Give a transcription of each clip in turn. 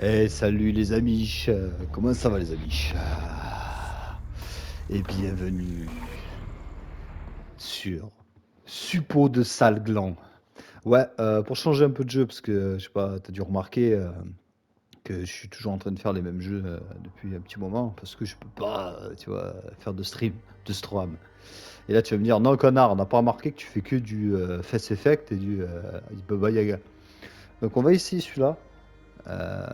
Eh salut les amis, comment ça va les amis? Et bienvenue sur suppôt de sale gland. Ouais, pour changer un peu de jeu, parce que je sais pas, t'as dû remarquer que je suis toujours en train de faire les mêmes jeux depuis un petit moment, parce que je peux pas, tu vois, faire de stream, de stram. Et là tu vas me dire, non connard, on n'a pas remarqué que tu fais que du face effect et du Baba Yaga. Donc on va essayer celui-là. Euh,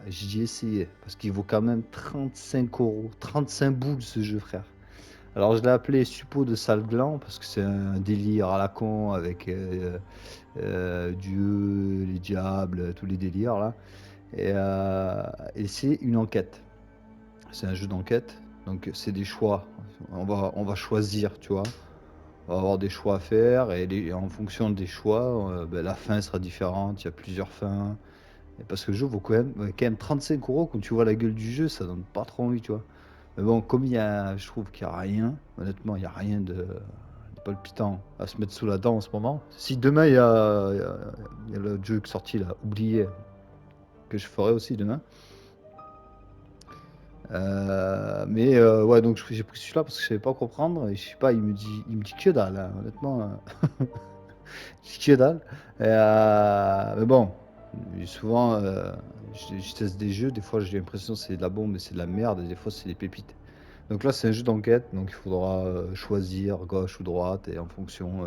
J'y ai essayé parce qu'il vaut quand même 35 euros, 35 boules ce jeu, frère. Alors je l'ai appelé suppôt de sale gland parce que c'est un délire à la con avec Dieu, les diables, tous les délires là. Et c'est une enquête. C'est un jeu d'enquête. Donc c'est des choix. On va choisir, tu vois. On va avoir des choix à faire et en fonction des choix, ben, la fin sera différente. Il y a plusieurs fins. Et parce que le jeu vaut quand même 35 euros. Quand tu vois la gueule du jeu, ça donne pas trop envie, tu vois. Mais bon, comme je trouve qu'il n'y a rien, honnêtement, il n'y a rien de palpitant à se mettre sous la dent en ce moment. Si demain il y a le jeu qui est sorti là, oublié, que je ferai aussi demain. Ouais, donc j'ai pris celui-là parce que je savais pas comprendre. Et je sais pas, il me dit que dalle, hein, honnêtement. Que dalle. Mais bon, souvent, je teste des jeux. Des fois, j'ai l'impression que c'est de la bombe, mais c'est de la merde. Et des fois, c'est des pépites. Donc là, c'est un jeu d'enquête. Donc il faudra choisir gauche ou droite. Et en fonction.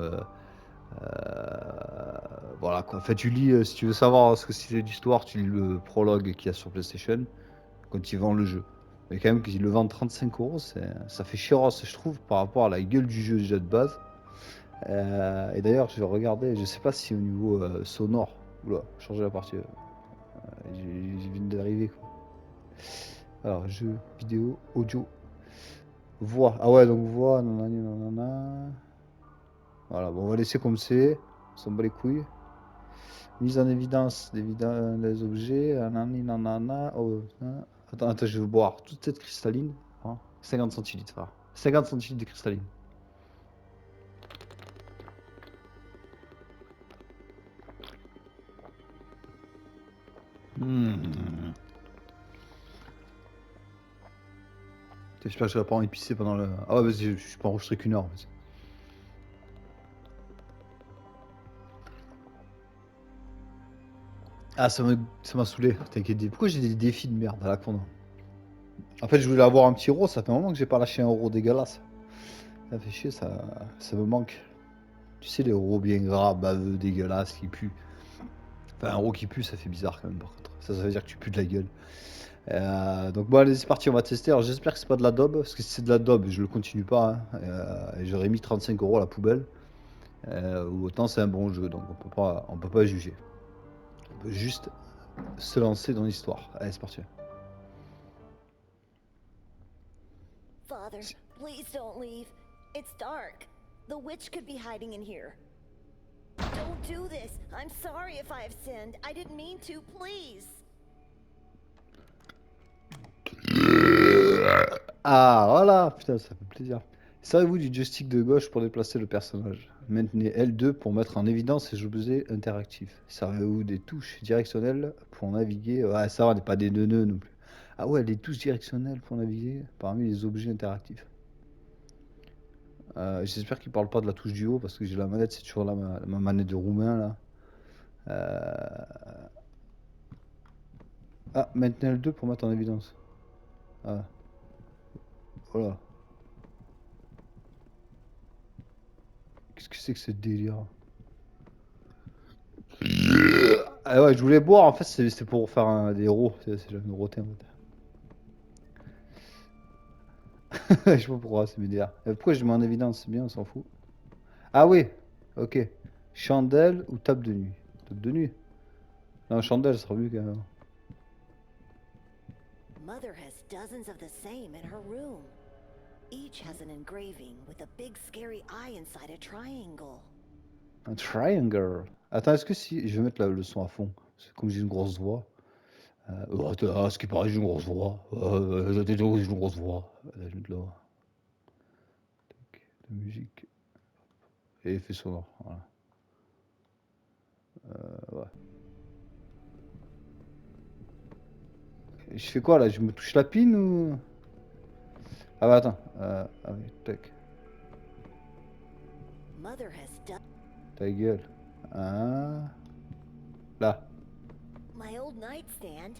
Voilà quoi. En fait, tu lis, si tu veux savoir ce que c'est l'histoire, tu lis le prologue qu'il y a sur PlayStation quand ils vendent le jeu. Mais quand même, qu'ils le vendent 35 euros, ça fait chéros, je trouve, par rapport à la gueule du jeu déjà de base. Et d'ailleurs, je vais regarder, je sais pas si au niveau sonore, oula, changer la partie, j'ai viens d'arriver quoi. Alors, jeu, vidéo, audio, voix. Ah ouais, donc voix, nanani, nanana. Voilà, bon, on va laisser comme c'est, on s'en bat les couilles. Mise en évidence des objets, nanani, nanana. Oh, hein. Attends, je vais boire toute cette cristalline. Hein, 50 centilitres, voilà. 50 centilitres de cristalline. Hmm. J'espère que je vais pas épicer pendant le. Ah ouais, vas-y, je suis pas enregistré qu'une heure. Vas-y. Ah, ça m'a saoulé, t'inquiète. Pourquoi j'ai des défis de merde à la con? En fait, je voulais avoir un petit euro, ça fait un moment que j'ai pas lâché un euro dégueulasse. Ça fait chier, ça me manque. Tu sais, les euros bien gras, baveux, dégueulasses, qui puent. Enfin, un euro qui pue, ça fait bizarre quand même, par contre. Ça veut dire que tu pues de la gueule. Donc bon, allez, c'est parti, on va tester. Alors j'espère que c'est pas de la daube, parce que si c'est de la daube, je le continue pas, hein. Et j'aurais mis 35 euros à la poubelle. Ou autant c'est un bon jeu, donc on peut pas juger. On peut juste se lancer dans l'histoire. Allez, c'est parti. Father, please don't leave. It's dark. The witch could be hiding in here. Don't do this. I'm sorry if I have sinned. I didn't mean to, please. Ah, voilà, putain, ça fait plaisir. Servez-vous du joystick de gauche pour déplacer le personnage. Maintenez L2 pour mettre en évidence les objets interactifs. Servez-vous des touches directionnelles pour naviguer. Ouais, ça va, on n'est pas des neuneux non plus. Ah ouais, les touches directionnelles pour naviguer parmi les objets interactifs. J'espère qu'il parle pas de la touche du haut parce que j'ai la manette, c'est toujours ma manette de roumain là. Euh, Ah, maintenez L2 pour mettre en évidence. Ah, voilà. Qu'est-ce que c'est que ce délire? Ah ouais, je voulais boire, en fait, c'est pour faire des héros. C'est le neuroté en fait. Je sais pas pourquoi, c'est BDR. Pourquoi je mets en évidence? C'est bien, on s'en fout. Ah oui, ok. Chandelle ou table de nuit? Table de nuit? Non, chandelle, ça sera mieux quand même. Mother has dozens of the same in her room. Each has an engraving with a big scary eye inside a triangle. Un triangle. Attends, est-ce que si. Je vais mettre le son à fond. C'est comme j'ai une grosse voix. Ce qui paraît, j'ai une grosse voix. J'ai une grosse voix. Je vais mettre là. Tac, de musique. Et effet sonore. Voilà. Ouais. Je fais quoi là? Je me touche la pine ou... Ah bah attends. Ah oui, tac. Mother has done. Ta gueule. Hein? Là. My old nightstand.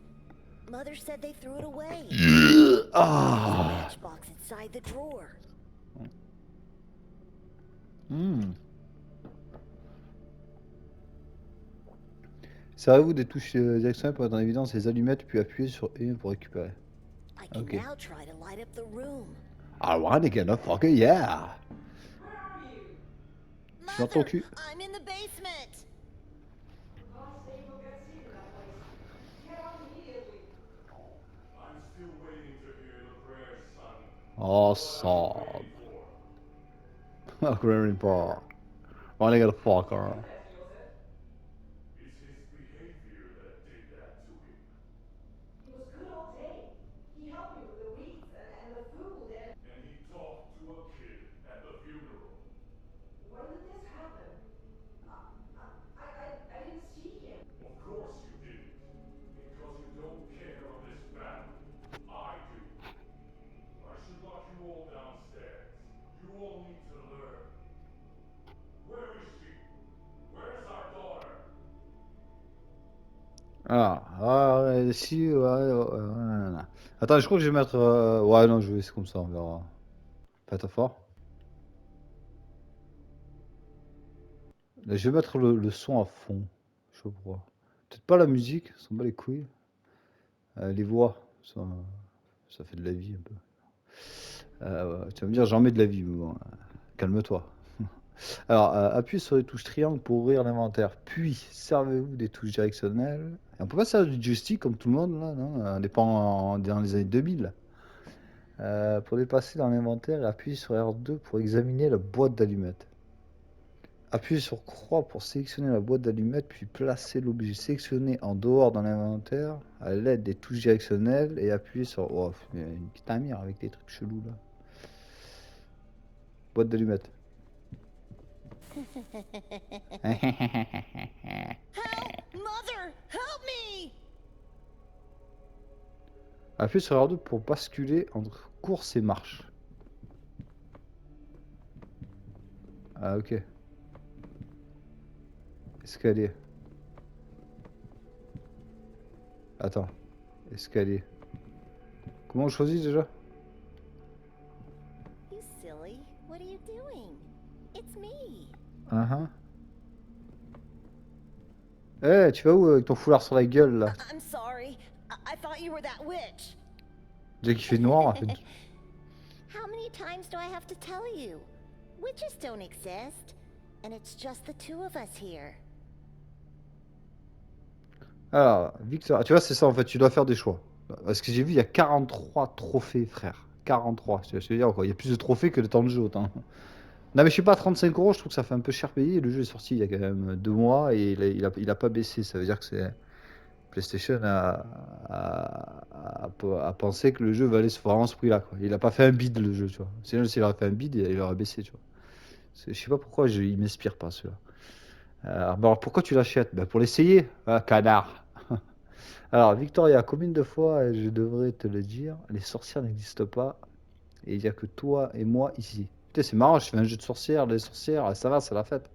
Mother said they threw it away. There's a Ah. matchbox inside the drawer. Hmm. Servez-vous des touches directionnelles pour mettre en évidence les allumettes puis appuyer sur E pour récupérer. I can Ok. now try to light up the room. I wanna get a fucking yeah! Where are you? Je suis dans ton Mother, cul. I'm in the basement. For God's sake, you'll get sick in that place. Get out immediately. I'm still waiting to hear the prayers, son. Awesome. Very bar. Wanna get a fucker. That Joseph. It's his behavior that did that to him. He was good all day. He helped me with the weeds and the food and... And he talked to a kid at the funeral. When did this happen? I didn't see him. Of course you didn't. Because you don't care of this family. I do. I should lock you all downstairs. You all need to learn. Where is she? Where's our daughter? Si, ouais. Attends, je crois que je vais mettre. Ouais, non, je vais laisser comme ça, on verra. Faites fort. Là, je vais mettre le son à fond. Je sais pas pourquoi. Peut-être pas la musique, ça s'en bat les couilles. Les voix, ça fait de la vie un peu. Ouais, tu vas me dire, j'en mets de la vie, mais bon, calme-toi. Alors, appuyez sur les touches triangle pour ouvrir l'inventaire. Puis, servez-vous des touches directionnelles. Et on peut pas servir du joystick comme tout le monde, là, non? On n'est pas dans les années 2000. Pour dépasser dans l'inventaire, et appuyez sur R2 pour examiner la boîte d'allumettes. Appuyez sur croix pour sélectionner la boîte d'allumettes, puis placer l'objet sélectionné en dehors dans l'inventaire à l'aide des touches directionnelles et appuyez sur... Oh, il y a une petite amire avec des trucs chelous, là. Boîte d'allumettes. Help! Mother, help me! Appuyez sur R2 pour basculer entre course et marche. Ah, ok. Escalier. Attends. Escalier. Comment on choisit déjà? You silly. What are you doing? It's me. Eh, tu vas où avec ton foulard sur la gueule là? I'm sorry. I thought you were that witch. Déjà qu'il fait noir. How many times do I have to tell you? Witches don't exist. And it's just the two of us here. Alors, Victor, tu vois, c'est ça en fait, tu dois faire des choix. Parce que j'ai vu, il y a 43 trophées, frère. 43, je veux dire quoi. Il y a plus de trophées que de temps de jeu, autant. Non, mais je sais pas, 35 euros, je trouve que ça fait un peu cher payé. Le jeu est sorti il y a quand même 2 mois et il a pas baissé. Ça veut dire que c'est. PlayStation a pensé que le jeu valait vraiment ce prix-là, quoi. Il a pas fait un bid, le jeu, tu vois. Sinon, s'il aurait fait un bid, il aurait baissé, tu vois. Je sais pas pourquoi il m'inspire pas, celui-là. Alors, pourquoi tu l'achètes? Ben, pour l'essayer. Ah, canard. Alors, Victoria, combien de fois je devrais te le dire, les sorcières n'existent pas et il n'y a que toi et moi ici. Putain, c'est marrant, je fais un jeu de sorcières, les sorcières, ça va, c'est la fête.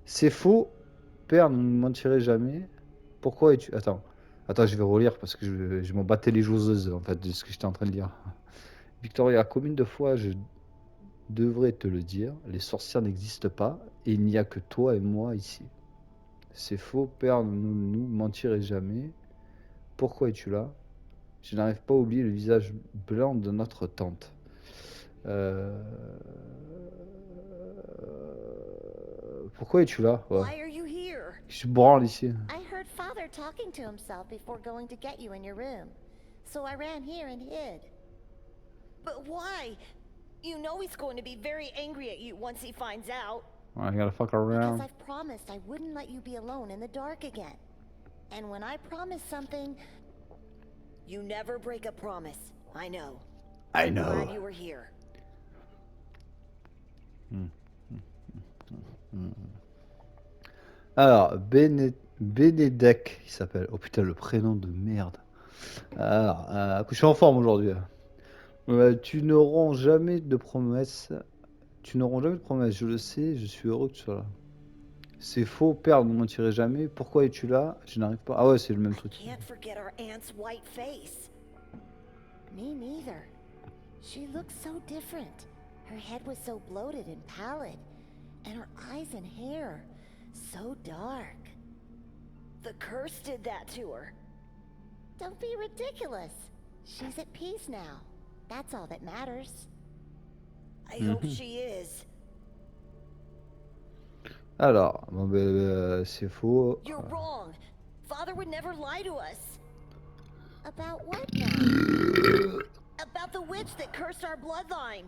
C'est faux, père, ne me mentirai jamais. Pourquoi es-tu... Attends, je vais relire parce que je m'en battais les joueuses en fait de ce que j'étais en train de dire. Victoria, combien de fois je devrais te le dire, les sorcières n'existent pas et il n'y a que toi et moi ici. C'est faux, père, ne nous mentirai jamais. Pourquoi es-tu là? Je n'arrive pas à oublier le visage blanc de notre tante. Pourquoi es-tu là? Ouais. Why are you here? Je branle ici. I heard Father talking to himself before going to get you in your room. So I ran here and hid. But why? You know he's going to be very angry at you once he finds out. I gotta fuck Because around. I've promised I wouldn't let you be alone in the dark again. And when I promise something, you never break a promise. I know. I I'm know. glad you were here. Alors, Benedek, il s'appelle. Oh putain, le prénom de merde. Alors, je suis en forme aujourd'hui. Tu n'auras jamais de promesses. Tu n'auras jamais de promesses, je le sais, je suis heureux que tu sois là. C'est faux, père, ne mentirait jamais. Pourquoi es-tu là? Je n'arrive pas. Ah ouais, c'est le même truc. Can't forget our aunt's white face. Me neither. She looked so different. Her head was so bloated and pallid, and her eyes and hair so dark. The curse did that to her. Don't be ridiculous. She's at peace now. That's all that matters. I hope she is. Alors, bon, c'est faux. You're wrong. Father would never lie to us. About what now? About the witch that cursed our bloodline.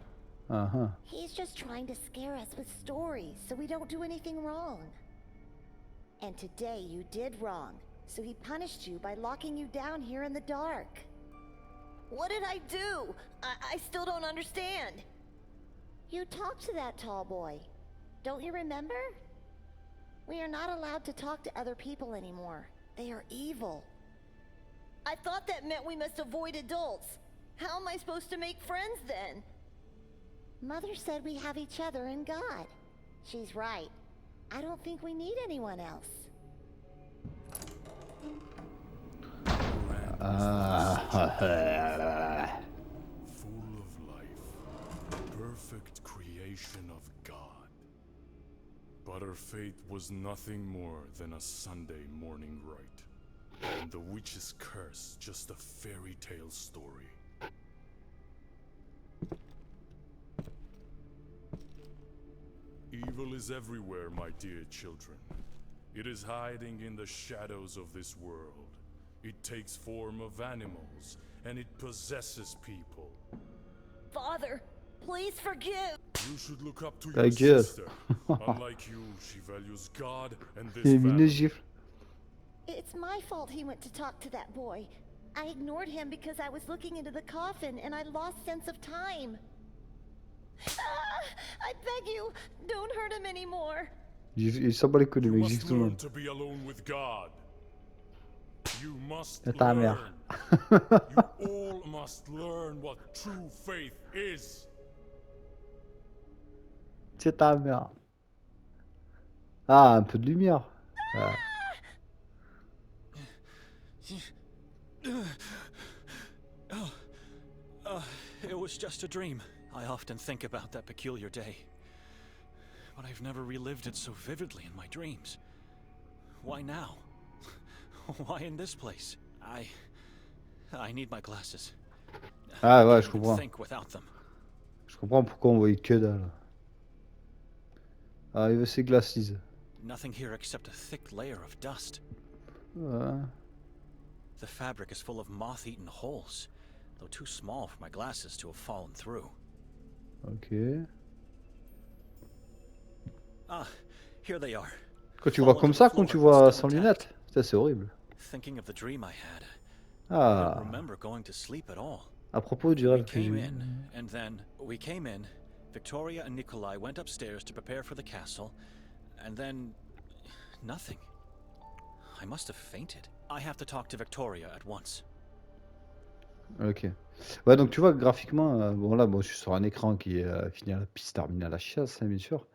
He's just trying to scare us with stories so we don't do anything wrong. And today you did wrong, so he punished you by locking you down here in the dark. What did I do? I still don't understand. You talked to that tall boy. Don't you remember? We are not allowed to talk to other people anymore. They are evil. I thought that meant we must avoid adults. How am I supposed to make friends then? Mother said we have each other and God. She's right. I don't think we need anyone else. Full of life, perfect creation of God. But her fate was nothing more than a Sunday morning rite, and the witch's curse just a fairy tale story. Evil is everywhere, my dear children. It is hiding in the shadows of this world. It takes form of animals, and it possesses people. Father, please forgive. You should look up to Ta your gueule. sister. Unlike you, she values God and this Il a mis une family. gifle. It's my fault he went to talk to that boy. I ignored him because I was looking into the coffin and I lost sense of time. I beg you, don't hurt him anymore. Il s'en bat les couilles, le You mec, must gifle tout le learn monde. to be alone with God. You must C'est ta learn. mère. You all must learn what true faith is. C'est ta mère. Ah, un peu de lumière. Ouais. It was just a dream. I often think about that peculiar day. But I've never relived it so vividly in my dreams. Why now? Why in this place? I need my glasses. Ah ouais, I je can't even comprends. think without them. Je comprends pourquoi on voyait que dalle. Ah, il veut ses glasses. Nothing here except a thick layer of dust. Ouais. The fabric is full of moth-eaten holes, though too small for my glasses to have fallen through. Ok. Ah, here they are. Quand tu vois comme ça, quand tu vois sans Still lunettes, intact. ça c'est horrible. Thinking of the dream I had, I Ah, don't remember going to sleep at all. à propos du We rêve que j'ai came eu. in, and then we came in. Victoria and Nikolai went upstairs to prepare for the castle, and then nothing. I must have fainted. I have to talk to Victoria at once. Ok. Ouais, donc tu vois, graphiquement, bon là, bon, je suis sur un écran qui est fini à la piste terminée à la chiasse, hein, bien sûr.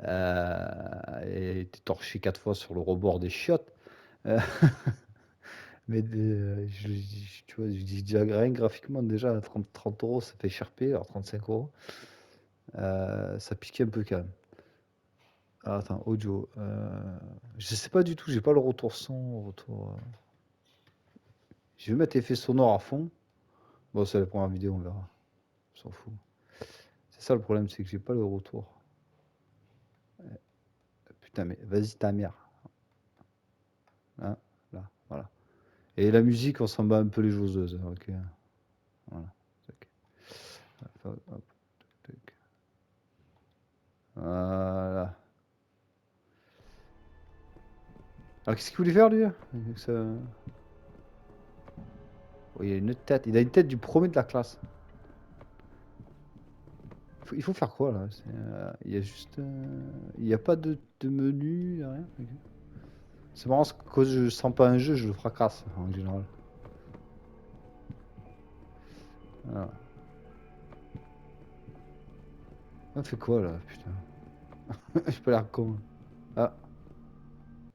Et t'es torché 4 fois sur le rebord des chiottes. Euh, mais tu vois, je dis déjà rien que graphiquement, déjà, à 30 euros, ça fait cher payer, alors 35 euros. Ça pique un peu quand même. Ah, attends, audio. Je sais pas du tout, j'ai pas le retour son, retour. Je vais mettre effet sonore à fond. Bon, c'est la première vidéo, on verra. On s'en fout. C'est ça le problème, c'est que j'ai pas le retour. Putain, mais vas-y ta mère. Hein, là, voilà. Et la musique, on s'en bat un peu les joueuses. Ok. Voilà. Tac. Hop, hop, tac. Voilà. Alors, qu'est-ce qu'il voulait faire, lui? Ça... Oh, il a une tête. Il a une tête du premier de la classe. Il faut faire quoi, là? Il y a juste... Il n'y a pas de menu, il y a rien. Ok. C'est marrant, parce que quand je sens pas un jeu, je le fracasse, en général. Voilà. On fait quoi là, putain? J'ai pas l'air con. Ah,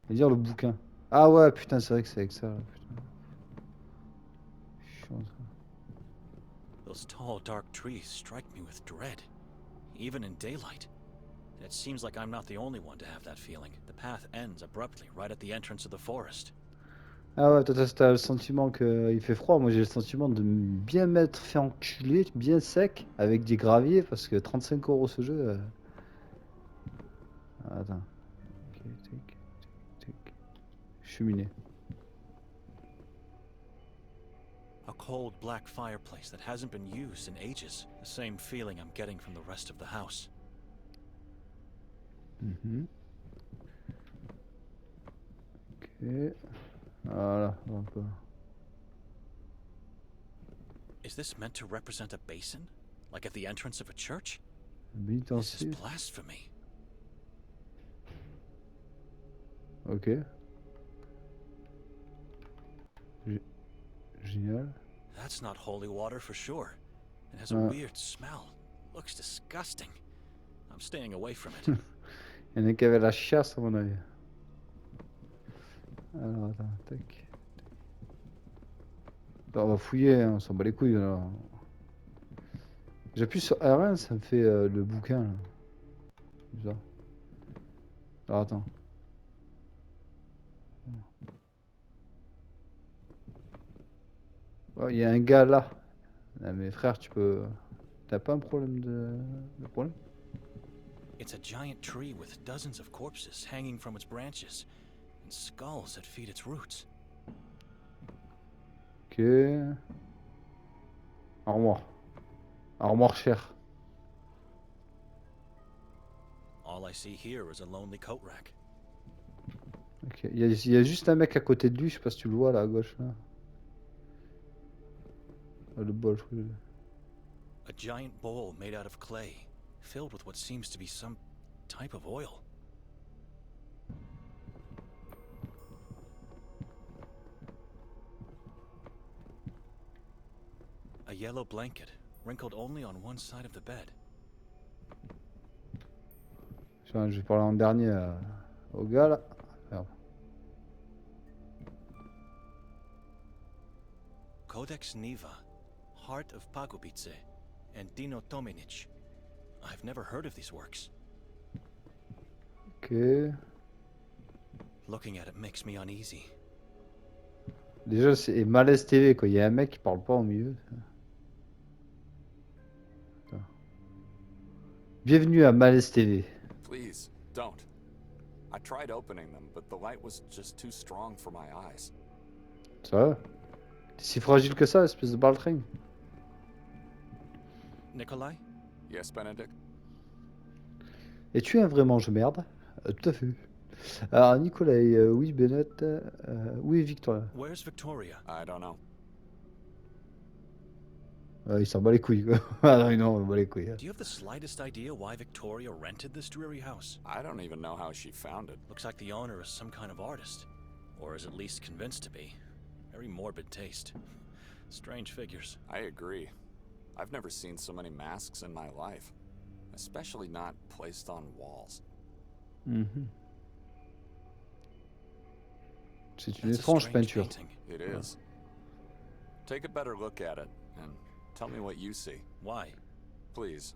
et dire le bouquin. Ah ouais, putain, c'est vrai que c'est avec ça, là, putain. Chiant, ça. Those tall, dark trees strike me with dread, even in daylight. And it seems like I'm not the only one to have that feeling. The path ends abruptly right at the entrance of the forest. Ah ouais, toi t'as le sentiment qu'il fait froid. Moi j'ai le sentiment de bien m'être fait enculer, bien sec, avec des graviers, parce que 35 € ce jeu. Attends. Ok, tic, tic, tic. Cheminée. A cold black fireplace that hasn't been used in ages. The same feeling I'm getting from the rest of the house. Mhm. Ok. Voilà, un peu. Is this meant to represent a basin? Like at the entrance of a church? This is Pénitencier. blasphemy. Ok. Gé- Génial. That's not holy water for sure. It has a Ah. weird smell. Looks disgusting. I'm staying away from it. Il y en a qui avaient la chasse à mon avis. Alors attends, tac. On va fouiller, hein, on s'en bat les couilles alors. J'appuie sur R1, ça me fait le bouquin là. Bizarre. Alors attends. Oh, il y a un gars là. Ah, mais frère, tu peux. T'as pas un problème de problème? It's a giant tree with dozens of corpses hanging from its branches, and skulls that feed its roots. Ok. Armoire. Armoire chère. All I see here is a lonely coat rack. Ok. Il y a juste un mec à côté de lui, je sais pas si tu le vois là à gauche là. Ah, le bol, je crois. A giant bowl made out of clay, filled with what seems to be some type of oil. A yellow blanket, wrinkled only on one side of the bed. Tiens, je vais parler en dernier au gars là. Merde. Codex Niva, Heart of Pagopice, and Dino Tominic. I've never heard of these works. Ok. Looking at it makes me uneasy. Déjà, c'est Malaise TV quoi. Il y a un mec qui parle pas au milieu. Attends. Bienvenue à Malaise TV. Please, don't. I tried opening them, but the light was just too strong for my eyes. Ça va? T'es si fragile que ça, espèce de baltringue. Nikolai? Yes, Benedict? Es-tu un vrai mange-merde? Tout à fait. Alors, Nicolas, oui, Bennett, oui, Victoria. Where's Victoria? I don't know. Il s'en bat les couilles, quoi. Ah non, non, on bat les couilles. Do you have the slightest idea why Victoria rented this dreary house? I don't even know how she found it. Looks like the owner is some kind of artist, or is at least convinced to be. Very morbid taste. Strange figures. I agree. I've never seen so many masks in my life, especially not placed on walls. Mhm. C'est une That's a étrange strange peinture. painting. It is. Take a better look at it, and tell me what you see. Why? Please,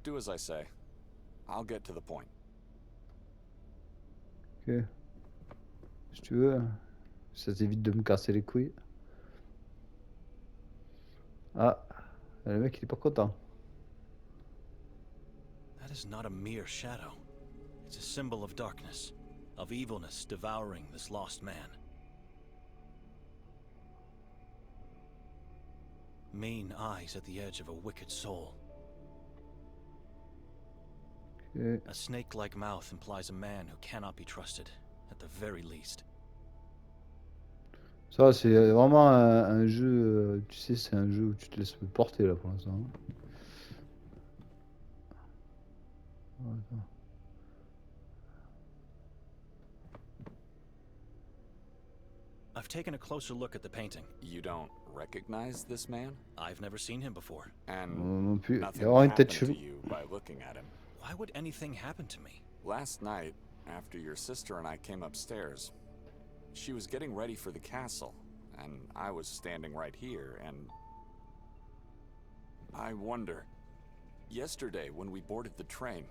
do as I say. I'll get to the point. Ok. Si tu veux, ça t'évite de me casser les couilles. Ah, le mec il est pas content. That is not a mere shadow. It's a symbol of darkness, of evilness devouring this lost man. Mean eyes at the edge of a wicked soul. Ok. A snake-like mouth implies a man who cannot be trusted, at the very least. Ça, c'est vraiment un jeu, tu sais, c'est un jeu où tu te laisses porter là pour l'instant. Attends. I've taken a closer look at the painting. You don't recognize this man? I've never seen him before. And Non plus. Il y a nothing vraiment une tête happened to chelou. you by looking at him? Why would anything happen to me? Last night, after your sister and I came upstairs, she was getting ready for the castle, and I was standing right here, and I wonder, yesterday when we boarded the train,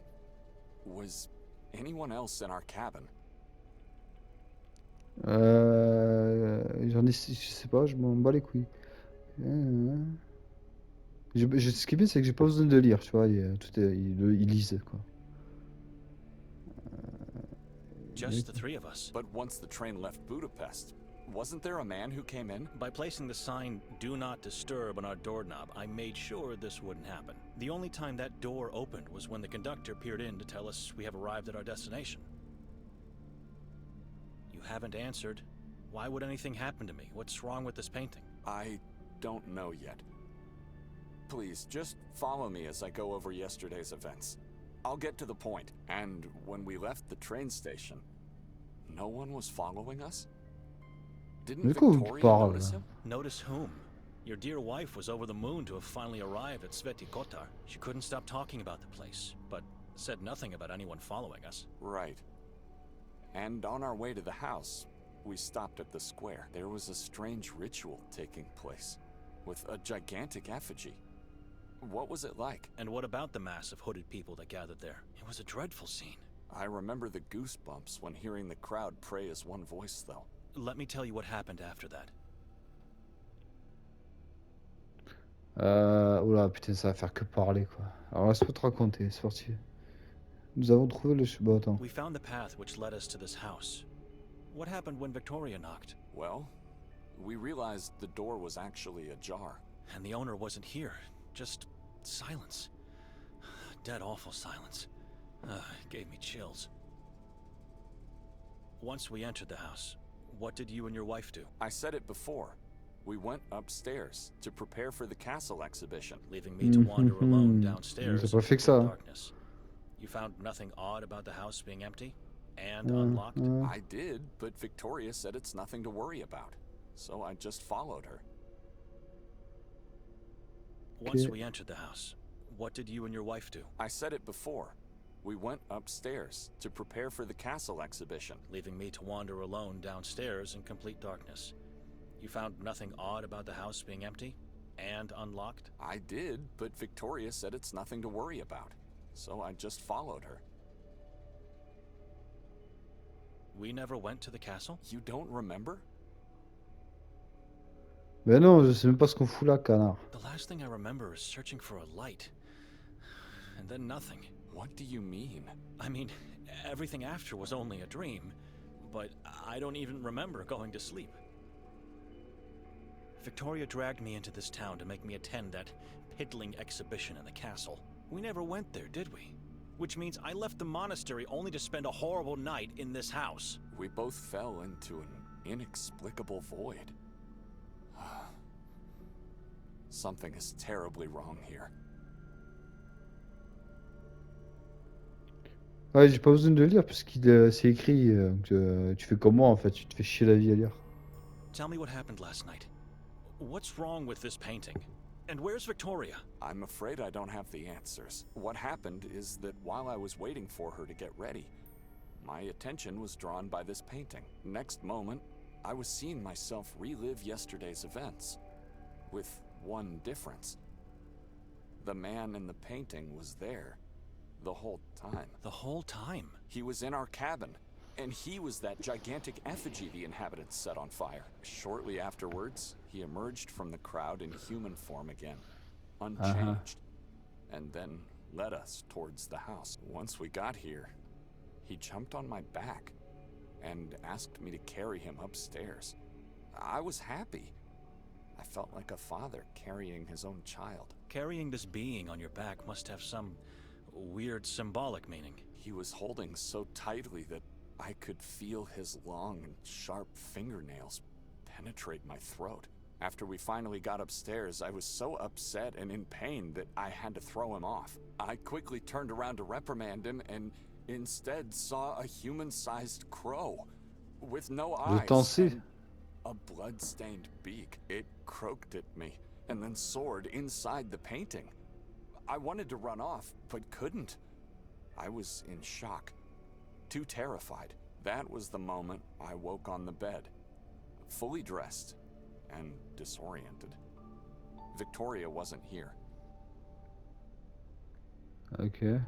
was anyone else in our cabin? J'en ai, je sais pas, je m'en bats les couilles. Ce qui est bien, c'est que j'ai pas besoin de lire, tu vois, ils lisent, quoi. Just the three of us. But once the train left Budapest, wasn't there a man who came in? By placing the sign, "Do not disturb" on our doorknob, I made sure this wouldn't happen. The only time that door opened was when the conductor peered in to tell us we have arrived at our destination. You haven't answered. Why would anything happen to me? What's wrong with this painting? I don't know yet. Please, just follow me as I go over yesterday's events. I'll get to the point. And when we left the train station, no one was following us? Didn't De quoi vous Victoria parlez, notice là? him? Notice whom? Your dear wife was over the moon to have finally arrived at Sveti Kotar. She couldn't stop talking about the place, but said nothing about anyone following us. Right. And on our way to the house, we stopped at the square. There was a strange ritual taking place, with a gigantic effigy. What was it like? And what about the mass of hooded people that gathered there? It was a dreadful scene. I remember the goosebumps when hearing the crowd pray as one voice, though. Let me tell you what happened after that. Oula, putain, ça va faire que parler, quoi. Alors laisse-moi te raconter, c'est parti. Nous avons trouvé le... Bon, attends. We found the path which led us to this house. What happened when Victoria knocked? Well, we realized the door was actually ajar. And the owner wasn't here. Just silence. Dead awful silence. It gave me chills. Once we entered the house, what did you and your wife do? I said it before. We went upstairs to prepare for the castle exhibition. Leaving me to wander alone downstairs J'ai pas in fait que ça. complete darkness. You found nothing odd about the house being empty and unlocked? I did, but Victoria said it's nothing to worry about. So I just followed her. Once Okay. we entered the house, what did you and your wife do? I said it before. We went upstairs to prepare for the castle exhibition. Leaving me to wander alone downstairs in complete darkness. You found nothing odd about the house being empty and unlocked? I did, but Victoria said it's nothing to worry about. So I just followed her. We never went to the castle? You don't remember? Ben non, je sais même pas ce qu'on fout là, canard. The last thing I remember is searching for a light. And then nothing. What do you mean? I mean, everything after was only a dream, but I don't even remember going to sleep. Victoria dragged me into this town to make me attend that piddling exhibition in the castle. We never went there, did we? Which means I left the monastery only to spend a horrible night in this house. We both fell into an inexplicable void. Something is terribly wrong here. Ouais, j'ai pas besoin de lire parce qu'il c'est écrit. Tu fais comme moi en fait, tu te fais chier la vie à lire. Tell me what happened last night. What's wrong with this painting? And where's Victoria? I'm afraid I don't have the answers. What happened is that while I was waiting for her to get ready, my attention was drawn by this painting. Next moment, I was seeing myself relive yesterday's events, with one difference. The man in the painting was there the whole time. The whole time? He was in our cabin, and he was that gigantic effigy the inhabitants set on fire. Shortly afterwards, he emerged from the crowd in human form again, unchanged, and then led us towards the house. Once we got here, he jumped on my back and asked me to carry him upstairs. I was happy. I felt like a father carrying his own child. Carrying this being on your back must have some weird symbolic meaning. He was holding so tightly that I could feel his long and sharp fingernails penetrate my throat. After we finally got upstairs, I was so upset and in pain that I had to throw him off. I quickly turned around to reprimand him and instead saw a human-sized crow with no eyes and A blood-stained beak. It croaked at me, and then soared inside the painting. I wanted to run off, but couldn't. I was in shock, too terrified. That was the moment I woke on the bed, fully dressed and disoriented. Victoria wasn't here. Ok.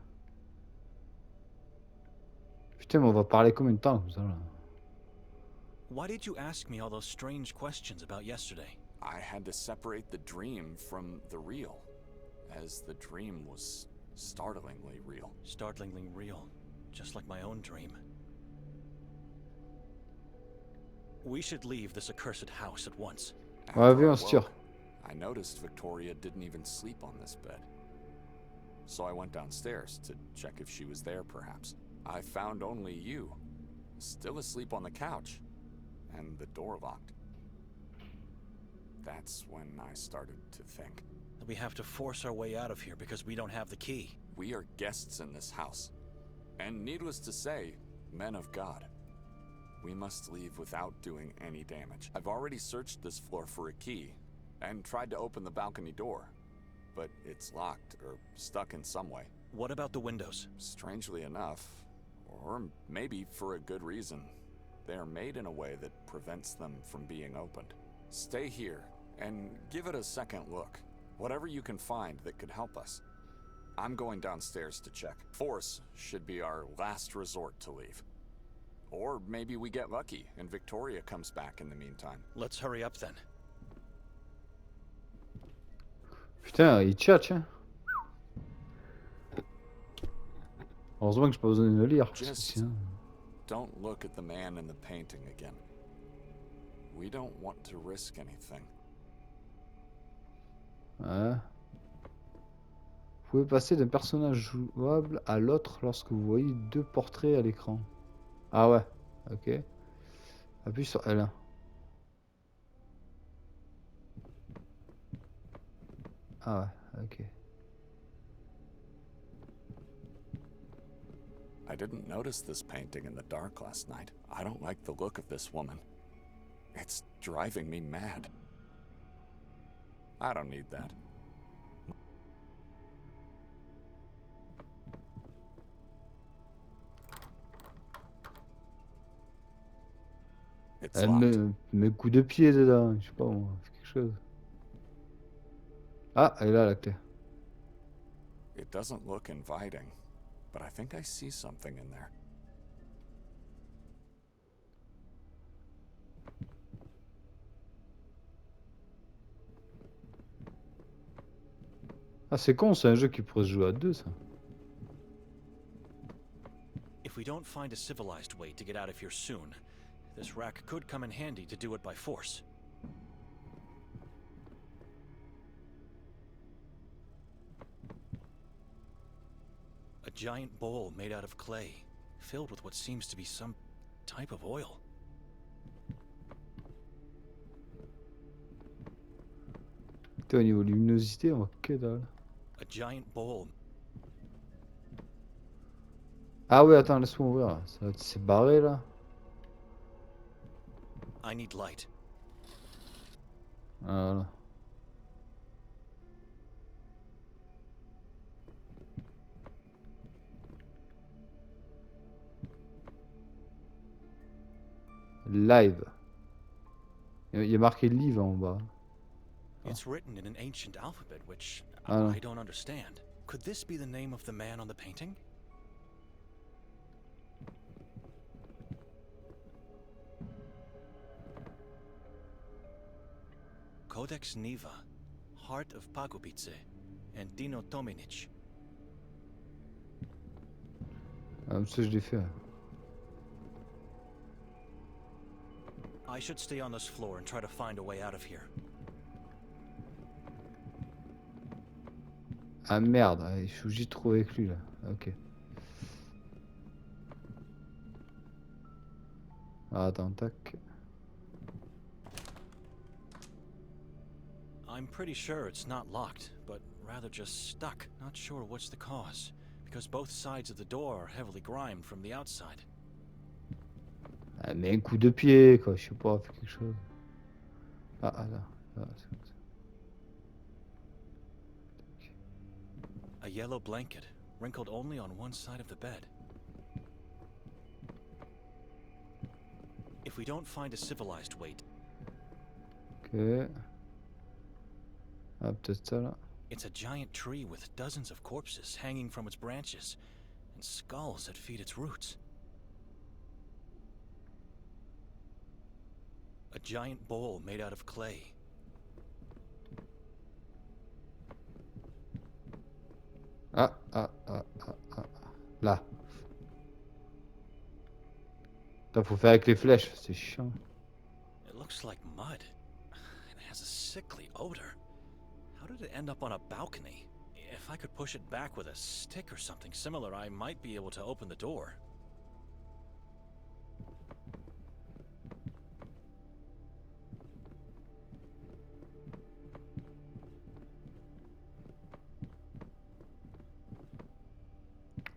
Putain, mais on va parler combien de temps comme ça là? Why did you ask me all those strange questions about yesterday? I had to separate the dream from the real, as the dream was startlingly real. Startlingly real, just like my own dream. We should leave this accursed house at once. After Ouais, I viens, on se tire. woke, I noticed Victoria didn't even sleep on this bed. So I went downstairs to check if she was there, perhaps. I found only you, still asleep on the couch, and the door locked. That's when I started to think. We have to force our way out of here because we don't have the key. We are guests in this house, and needless to say, men of God. We must leave without doing any damage. I've already searched this floor for a key, and tried to open the balcony door, but it's locked or stuck in some way. What about the windows? Strangely enough, or maybe for a good reason, they are made in a way that prevents them from being opened. Stay here and give it a second look. Whatever you can find that could help us. I'm going downstairs to check. Force should be our last resort to leave. Or maybe we get lucky and Victoria comes back in the meantime. Let's hurry up then. Putain, il tchatche, hein. Heureusement que j'ai pas besoin de le lire. Parce que Just sinon... don't look at the man in the painting again. We don't want to risk anything. Ouais. Vous pouvez passer d'un personnage jouable à l'autre lorsque vous voyez deux portraits à l'écran. Ah ouais, ok. Appuie sur L1. Ah ouais, ok. I didn't notice this painting in the dark last night. I don't like the look of this woman. It's driving me mad. I don't need that. It's Elle locked. met coup de pied dedans, je sais pas moi, fait quelque chose. Ah, elle est là la clé. It doesn't look inviting, but I think I see something in there. Ah c'est con, c'est un jeu qui pourrait se jouer à deux ça. If we don't find a civilized way to get out of here soon, this rack could come in handy to do it by force. A giant bowl made out of clay, filled with what seems to be some type of oil. Putain, au niveau de luminosité, on voit que dalle. A giant bowl. Ah ouais, attends, laisse-moi ouvrir. C'est barré là. I need light. Ah, voilà. Live. Il y a marqué live en bas. It's written in an ancient alphabet, which Oh. I don't understand. Could this be the name of the man on the painting? Codex Niva, Heart of Pagopice, and Dino Tominic. Ah, ça je l'ai fait. I should stay on this floor and try to find a way out of here. Ah merde, il faut que j'y trouve avec lui là. Ok. Ah, attends, tac. I'm pretty sure it's not locked, but rather just stuck. Not sure what's the cause, because both sides of the door are heavily grimed from the outside. Ah, mais un coup de pied quoi, je sais pas, fait quelque chose. Ah, ah, là. Ah, c'est comme ça. A yellow blanket, wrinkled only on one side of the bed. If we don't find a civilized way, Ok. Ah, peut-être ça là. it's a giant tree with dozens of corpses hanging from its branches, and skulls that feed its roots. A giant bowl made out of clay. Ah, ah, ah, ah, ah. Là. Putain, faut faire avec les flèches, c'est chiant. It looks like mud. It has a sickly odor. How did it end up on a balcony? If I could push it back with a stick or something similar, I might be able to open the door.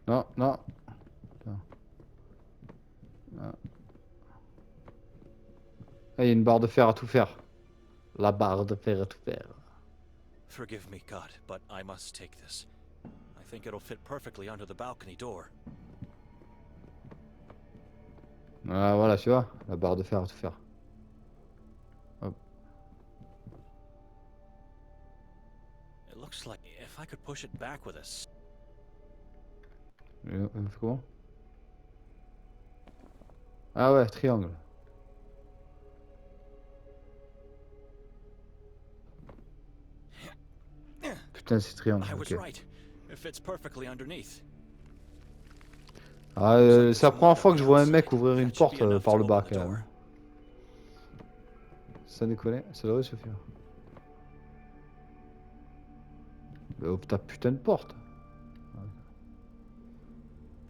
Non, non. Putain. Ah. Ah, il y a une barre de fer à tout faire. La barre de fer à tout faire. Forgive me, God, but I must take this. I think it'll fit perfectly under the balcony door. Ah, voilà, tu vois, la barre de fer à tout faire. Hop. It looks like if I could push it back with a On fait comment? Ah ouais, triangle. Putain, c'est triangle, I was ok. right. It fits perfectly underneath. Ah, c'est la première fois que je vois un mec ouvrir une porte par le bas, quand même. Ça déconne, ça devrait suffire. Mais ouvre ta putain de porte.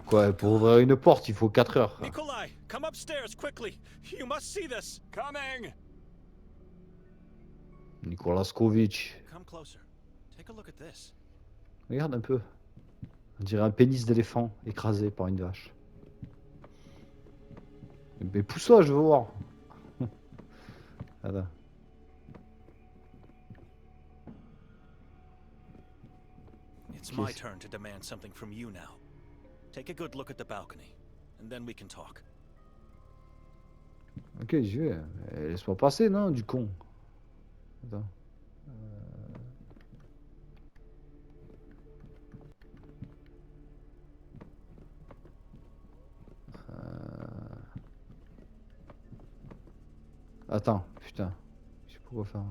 Quoi, pour ouvrir une porte, il faut 4 heures. Nikolai, come upstairs quickly. You must see this. Coming! Nicolas Kovic. Come closer. Take a look at this. Regarde un peu. On dirait un pénis d'éléphant écrasé par une vache. Mais pousse-toi, je veux voir. Voilà. It's my turn to demand something from you now. Take a good look at the balcony, and then we can talk. Ok, j'y vais. Laisse-moi passer, non, du con. Attends. Attends, putain. Je sais pas quoi faire.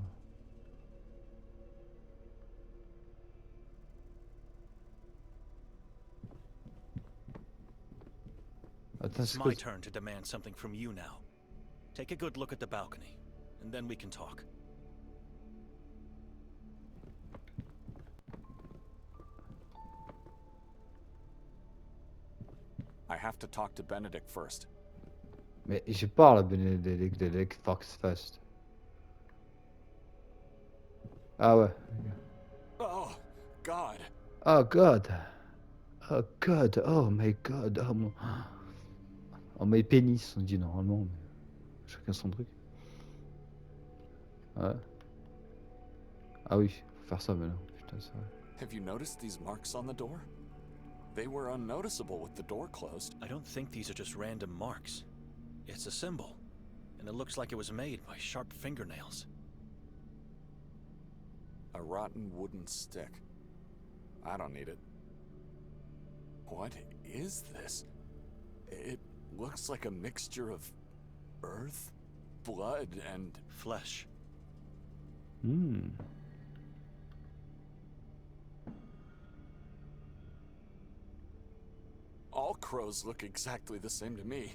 Attends, It's c'est my quoi? turn to demand something from you now. Take a good look at the balcony, and then we can talk. I have to talk to Benedict first. Mais je parle, Benedict Fox Fest. Ah ouais. Oh, God. Oh God. Oh God. Oh my God. Oh mon. Oh my pénis, on dit normalement. Mais chacun son truc. Ouais. Ah oui, faut faire ça maintenant. Putain, c'est vrai. Have you noticed these marks on the door? They were unnoticeable with the door closed. I don't think these are just random marks. It's a symbol, and it looks like it was made by sharp fingernails. A rotten wooden stick. I don't need it. What is this? It looks like a mixture of earth, blood, and Flesh. Hmm. all crows look exactly the same to me.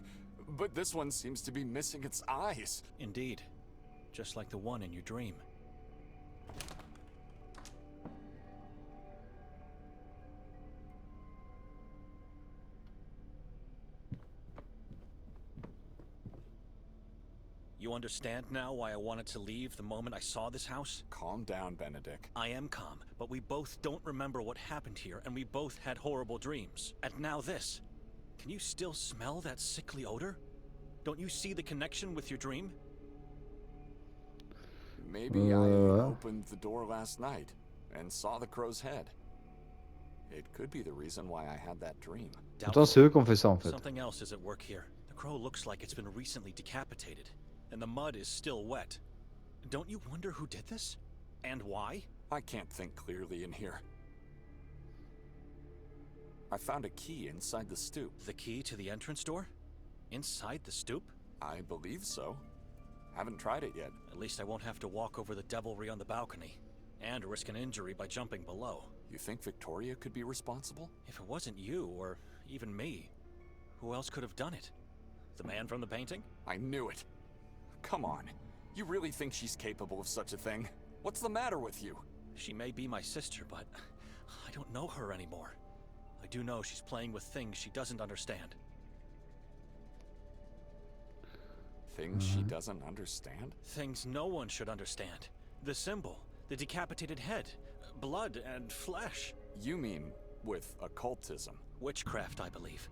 But this one seems to be missing its eyes. Indeed. Just like the one in your dream. You understand now why I wanted to leave the moment I saw this house? Calm down, Benedict. I am calm, but we both don't remember what happened here, and we both had horrible dreams. And now this. Can you still smell that sickly odor? Don't you see the connection with your dream? Maybe I Ouais. opened the door last night and saw the crow's head. It could be the reason why I had that dream. Pourtant, c'est eux qui ont fait ça en fait. Something else is at work here. The crow looks like it's been recently decapitated, and the mud is still wet. Don't you wonder who did this? And why? I can't think clearly in here. I found a key inside the stoop. The key to the entrance door? Inside the stoop? I believe so. Haven't tried it yet. At least I won't have to walk over the devilry on the balcony, and risk an injury by jumping below. You think Victoria could be responsible? If it wasn't you, or even me, who else could have done it? The man from the painting? I knew it. Come on. You really think she's capable of such a thing? What's the matter with you? She may be my sister, but I don't know her anymore. I do know she's playing with things she doesn't understand. Things she doesn't understand? Things no one should understand. The symbol, the decapitated head, blood and flesh. You mean with occultism? Witchcraft, I believe.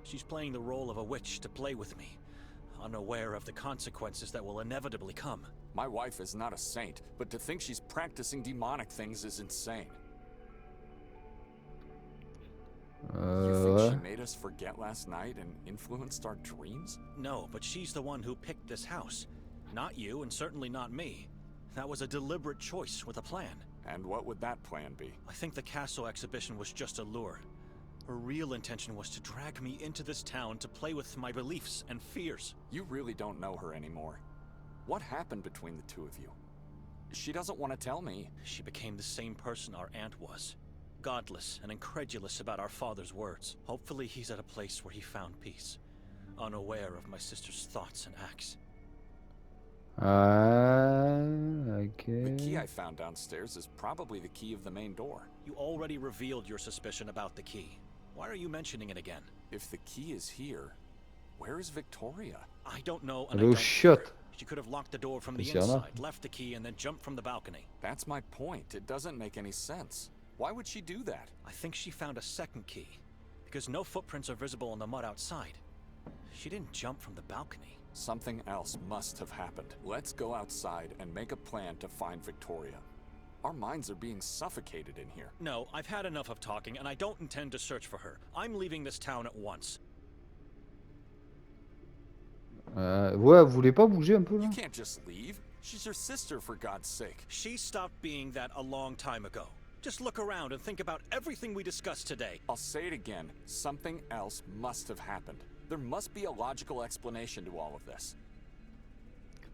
She's playing the role of a witch to play with me, unaware of the consequences that will inevitably come. My wife is not a saint, but to think she's practicing demonic things is insane. You think Ouais. she made us forget last night and influenced our dreams? No, but she's the one who picked this house. Not you, and certainly not me. That was a deliberate choice with a plan. And what would that plan be? I think the castle exhibition was just a lure. Her real intention was to drag me into this town to play with my beliefs and fears. You really don't know her anymore. What happened between the two of you? She doesn't want to tell me. She became the same person our aunt was. Godless and incredulous about our father's words. Hopefully he's at a place where he found peace, unaware of my sister's thoughts and acts. Ah, ok. The key I found downstairs is probably the key of the main door. You already revealed your suspicion about the key. Why are you mentioning it again? If the key is here, where is Victoria? I don't know, and I Hello, don't shut. care. She could have locked the door from the Is she on inside, left the key, and then jumped from the balcony. That's my point. It doesn't make any sense. Why would she do that? I think she found a second key, because no footprints are visible in the mud outside. She didn't jump from the balcony. Something else must have happened. Let's go outside and make a plan to find Victoria. Our minds are being suffocated in here. No, I've had enough of talking, and I don't intend to search for her. I'm leaving this town at once. Ouais, vous voulez pas bouger un peu là? You can't just leave. She's your sister, for God's sake. She stopped being that a long time ago. Just look around and think about everything we discussed today. I'll say it again. Something else must have happened. There must be a logical explanation to all of this.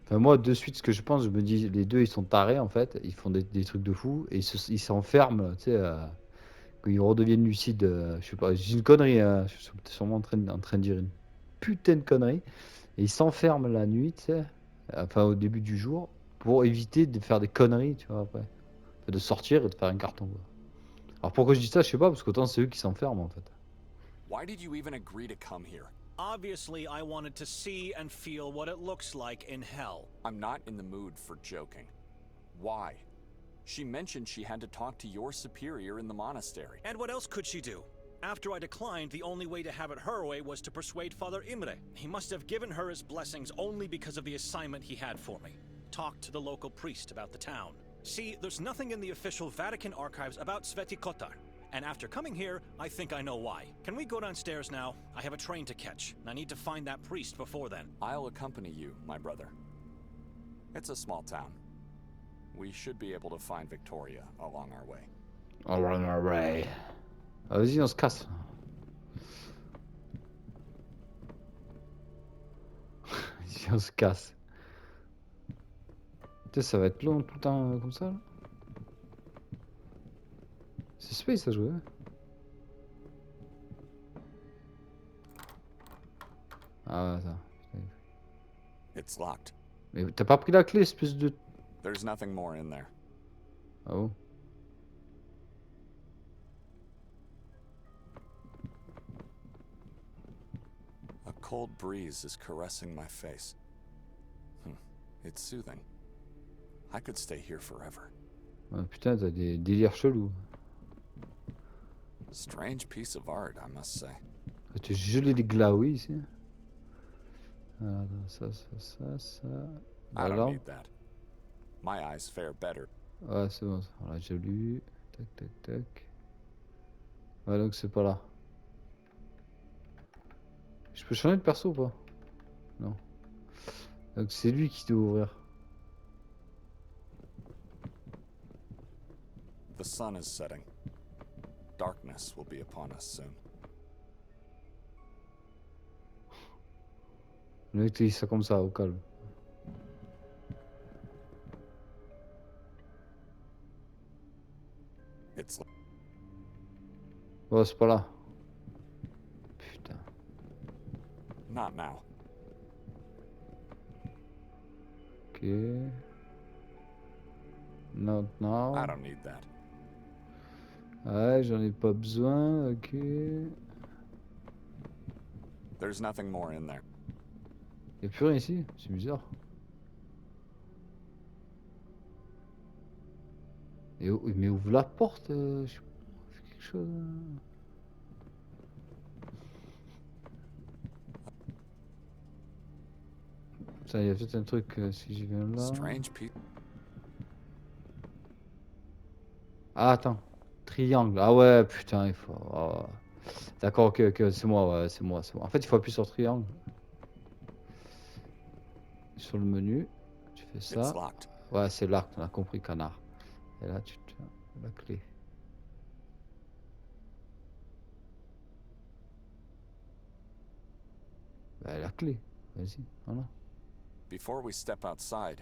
Enfin, moi, de suite, ce que je pense, je me dis, les deux, ils sont tarés en fait. Ils font des trucs de fou et ils s'enferment, tu sais, quand ils redeviennent lucides. Je sais pas, j'ai une connerie, hein, je suis sûrement en train de dire une putain de connerie. Et ils s'enferment la nuit, tu sais, enfin au début du jour, pour éviter de faire des conneries, tu vois, après. Enfin, de sortir et de faire un carton, quoi. Alors pourquoi je dis ça, je sais pas, parce qu'autant c'est eux qui s'enferment en fait. Why did you even agree to come here? Obviously, I wanted to see and feel what it looks like in hell. I'm not in the mood for joking. Why? She mentioned she had to talk to your superior in the monastery. And what else could she do? After I declined, the only way to have it her way was to persuade Father Imre. He must have given her his blessings only because of the assignment he had for me. Talk to the local priest about the town. See, there's nothing in the official Vatican archives about Sveti Kotar. And after coming here, I think I know why. Can we go downstairs now? I have a train to catch, and I need to find that priest before then. I'll accompany you, my brother. It's a small town. We should be able to find Victoria along our way. Alright. Ah, vas-y, on se casse. Vas-y, on se casse. Putain, ça va être long tout le temps comme ça là. C'est space à jouer. Hein. Ah, ça. It's locked. Mais t'as pas pris la clé, espèce de. There's nothing more in there. Ah bon? A cold breeze is caressing my face. It's soothing. I could stay here forever. Ah, putain, t'as des délires chelous. Strange piece of art, I must say. Tu as gelé les glaouis ici. Ah, ça. I La don't lampe. need that. My eyes fare better. Ouais, c'est bon. On l'a déjà lu. Tac, tac, tac. Ouais, donc c'est pas là. Je peux changer de perso ou pas? Non. Donc c'est lui qui doit ouvrir. The sun is setting. Darkness will be upon us soon. Le mec te dit ça comme ça, au calme. It's Ouais, c'est pas là. Putain. not now. Ok. Not now. I don't need that. Ouais, j'en ai pas besoin. Ok. There's nothing more in there. Y'a plus rien ici. C'est bizarre. Et, mais ouvre la porte. Je sais pas, fais quelque chose. Putain, il y a peut-être un truc si je viens là. Strange people. Ah, attends. Triangle. Ah ouais, putain, il faut. Oh. D'accord, ok, ok, c'est moi, ouais, c'est moi, c'est moi. En fait, il faut appuyer sur triangle. Sur le menu, tu fais It's ça. locked. Ouais, c'est l'arc, on a compris, canard. Et là, tu tiens la clé. Bah, la clé. Vas-y, voilà. Before we step outside,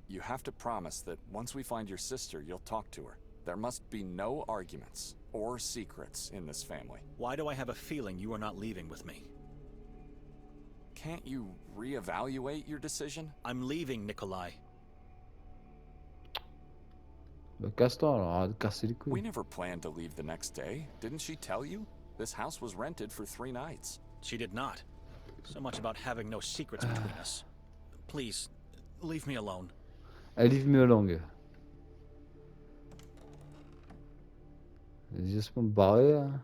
you have to promise that once we find your sister, you'll talk to her. There must be no arguments or secrets in this family. Why do I have a feeling you are not leaving with me? Can't you reevaluate your decision? I'm leaving, Nikolai. Bah, casse-toi, alors, arrête de casser les We couilles. never planned to leave the next day. Didn't she tell you? This house was rented for 3 nights. She did not. So much about having no secrets between us. Please, leave me alone. Leave me alone. Vas-y, laisse-moi me barrer. Hein.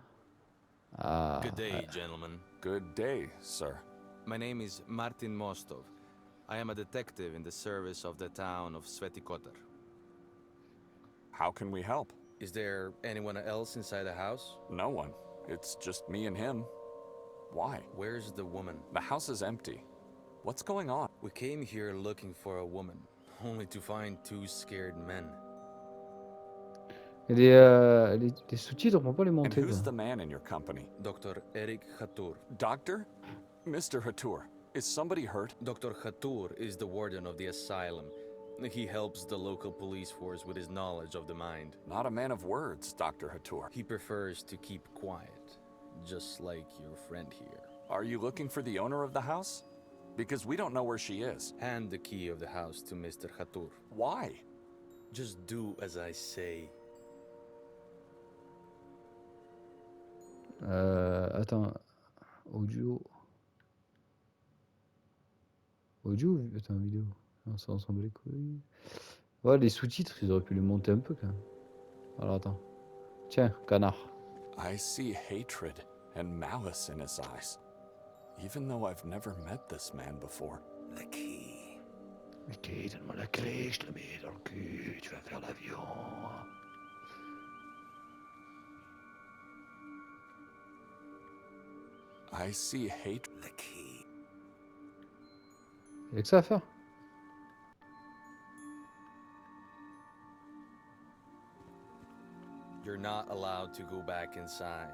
Ah. Good day, gentlemen. Good day, sir. My name is Martin Mostov. I am a detective in the service of the town of Svetikotar. How can we help? Is there anyone else inside the house? No one. It's just me and him. Why? Where's the woman? The house is empty. What's going on? We came here looking for a woman, only to find 2 scared men. Et les sous-titres, on peut pas les And monter. who's Quoi. the man in your company? Dr. Eric Hatur. Doctor? Mr. Hatur, is somebody hurt? Dr. Hatur is the warden of the asylum. He helps the local police force with his knowledge of the mind. Not a man of words, Dr. Hatur. He prefers to keep quiet, just like your friend here. Are you looking for the owner of the house? Because we don't know where she is. Hand the key of the house to Mr. Hatur. Why? Just do as I say. Attends. Audio. Audio attends, vidéo. Non, ça ressemble les couilles. Ouais, les sous-titres, ils auraient pu les monter un peu quand même. Alors attends. Tiens, canard. I see hatred and malice in his eyes. Even though I've never met this man before. The key. Ok, donne-moi la clé, je te la mets dans le cul, tu vas faire l'avion. I see hate. The key. Y'a que ça à faire. You're not allowed to go back inside.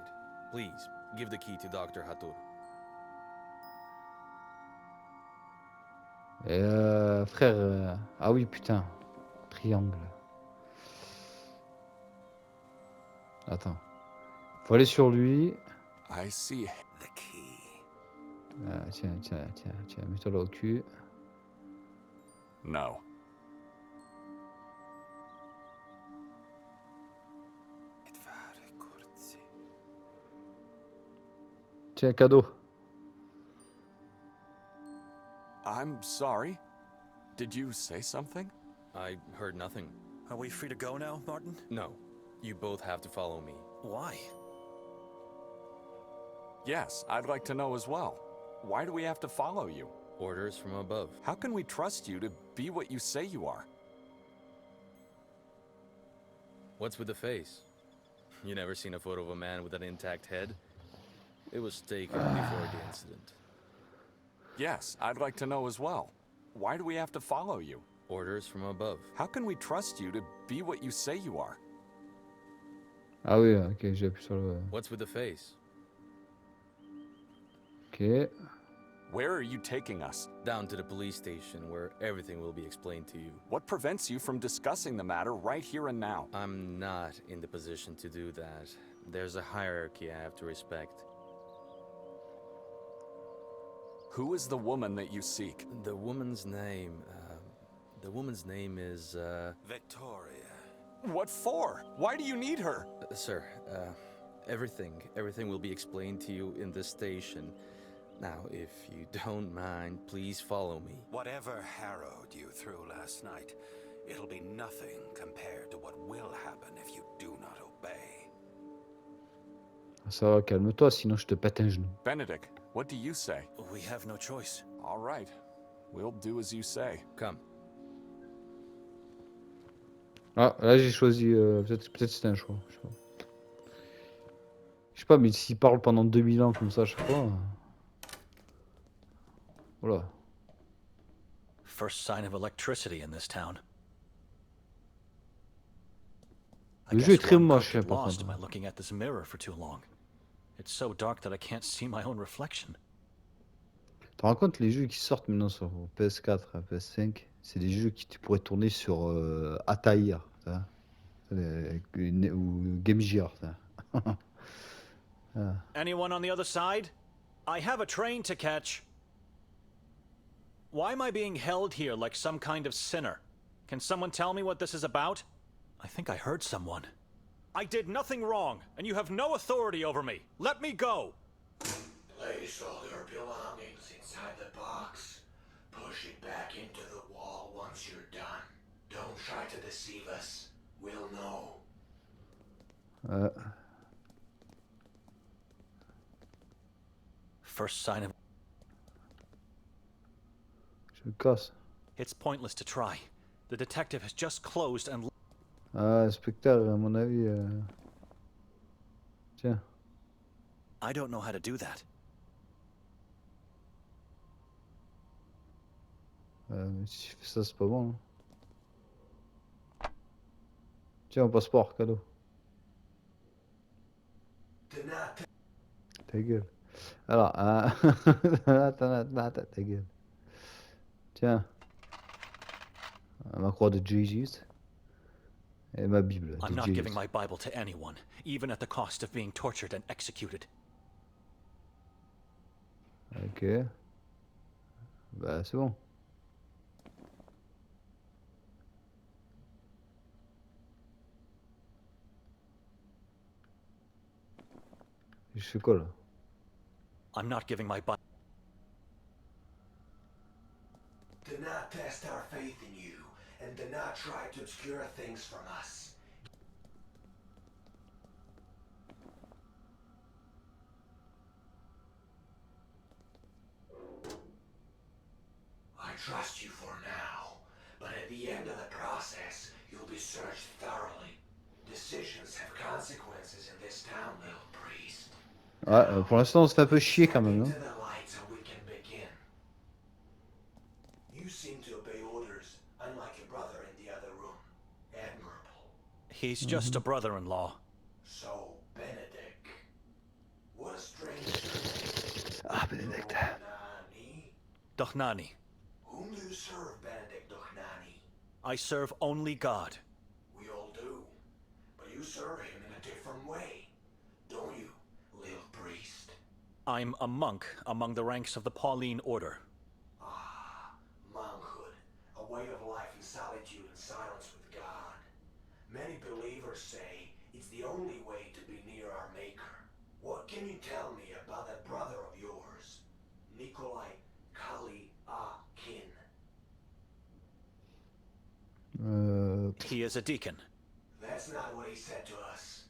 Please, give the key to Dr. Hatur. Et frère, ah oui putain, triangle. Attends, faut aller sur lui. I see. The key. Tiens, mets-toi là au cul. No. Tiens, cadeau. I'm sorry. Did you say something? I heard nothing. Are we free to go now, Martin? No, you both have to follow me. Why? Yes, I'd like to know as well. Why do we have to follow you? Orders from above. How can we trust you to be what you say you are? What's with the face? You never seen a photo of a man with an intact head? It was taken before the incident. Yes, I'd like to know as well. Why do we have to follow you? Orders from above. How can we trust you to be what you say you are? Ah oui, ok, j'ai appuyé sur le... What's with the face? Ok. Where are you taking us? Down to the police station where everything will be explained to you. What prevents you from discussing the matter right here and now? I'm not in the position to do that. There's a hierarchy I have to respect. Who is the woman that you seek? The woman's name is, Victoria. What for? Why do you need her? Sir, everything will be explained to you in this station. Now, if you don't mind, please follow me. Whatever harrowed you through last night, it'll be nothing compared to what will happen if you do not obey. Ça va, calme-toi, sinon je te pète un genou. Benedict, what do you say? We have no choice. All right. We'll do as you say. Come. Ah, là j'ai choisi... peut-être c'était un choix. Je sais pas, mais s'il parle pendant 2000 ans comme ça à chaque fois... Voilà. First sign of electricity in this town. Le jeu est très moche, par Lost contre. by looking at this mirror for too long. It's so dark that I can't see my own reflection. Tu te rends compte, les jeux qui sortent maintenant sur PS4 et PS5, c'est des jeux qui tu pourrais tourner sur Altair, ou Game Gear. Anyone on the other side? I have a train to catch. Why am I being held here like some kind of sinner? Can someone tell me what this is about? I think I heard someone. I did nothing wrong, and you have no authority over me. Let me go! Place all your belongings inside the box. Push it back into the wall once you're done. Don't try to deceive us. We'll know. First sign of... Je le casse. It's pointless to try. The detective has just closed and... Ah, Spectre, à mon avis... Tiens. I don't know how to do that. Si je fais ça, c'est pas bon. Hein. Tiens, un passeport, cadeau. Ta gueule. Alors, ta gueule. Tiens. Ma croix de Jesus. Et ma Bible. I'm not giving my Bible to anyone, even at the cost of being tortured and executed. Ok. Bah, c'est bon. Je fais quoi là? I'm not giving my Bible. Do not test our faith in you, and do not try to obscure things from us. I trust you for now, but at the end of the process, you'll be searched thoroughly. Decisions have consequences in this town, little priest. Ouais, pour l'instant on se fait un peu chier quand même. Hein. Into the light so we can begin. You seem to obey orders, unlike your brother in the other room. Admirable. He's just a brother-in-law. So, Benedict. What a strange... Ah, Benedict. Dochnani? Dochnani. Whom do you serve, Benedict Dochnani? I serve only God. We all do. But you serve him in a different way, don't you, little priest? I'm a monk among the ranks of the Pauline Order. Ah, monkhood. A way of life in solitude and silence with God. Many believers say it's the only way to be near our Maker. What can you tell me about that brother of yours, Nikolai Kali-A-Kin? He is a deacon. That's not what he said to us.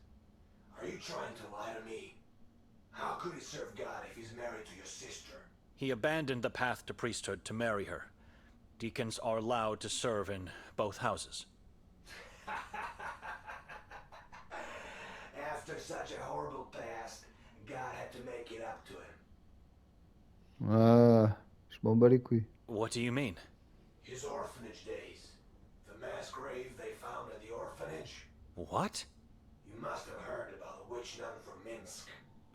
Are you trying to lie to me? How could he serve God if he's married to your sister? He abandoned the path to priesthood to marry her. Deacons are allowed to serve in both houses. such a horrible past, God had to make it up to him. Je m'en bats les couilles. What do you mean? His orphanage days. The mass grave they found at the orphanage. What? You must have heard about the witch nun from Minsk.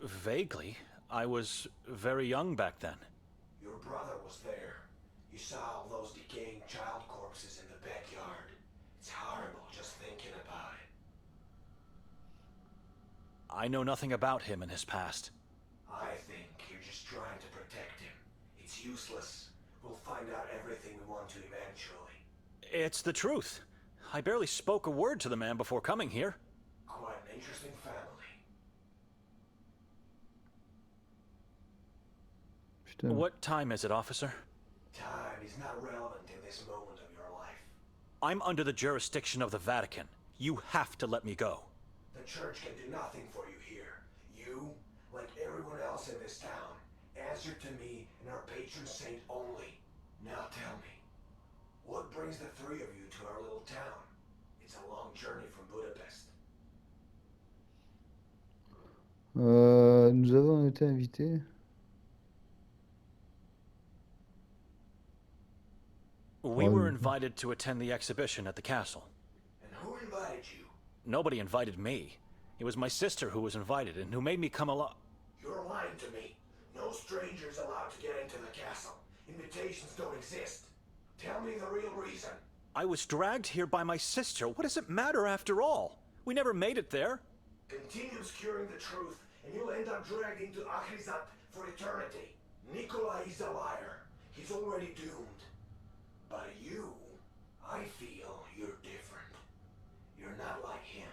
Vaguely. I was very young back then. Your brother was there. You saw all those decaying child corpses in the backyard. It's horrible just thinking about it. I know nothing about him and his past. I think you're just trying to protect him. It's useless. We'll find out everything we want to eventually. It's the truth. I barely spoke a word to the man before coming here. Quite an interesting family. Putain. What time is it, officer? Time is not relevant in this moment of your life. I'm under the jurisdiction of the Vatican. You have to let me go. The church can do nothing for you here. You, like everyone else in this town, answer to me and our patron saint only. Now tell me, what brings the three of you to our little town? It's a long journey from Budapest. Nous avons été invités. We were invited to attend the exhibition at the castle. And who invited you? Nobody invited me. It was my sister who was invited and who made me come along. You're lying to me. No strangers allowed to get into the castle. Invitations don't exist. Tell me the real reason. I was dragged here by my sister. What does it matter after all? We never made it there. Continue obscuring the truth, and you'll end up dragged into Akhrizat for eternity. Nikolai is a liar. He's already doomed. But you, I feel you're different. You're not like him.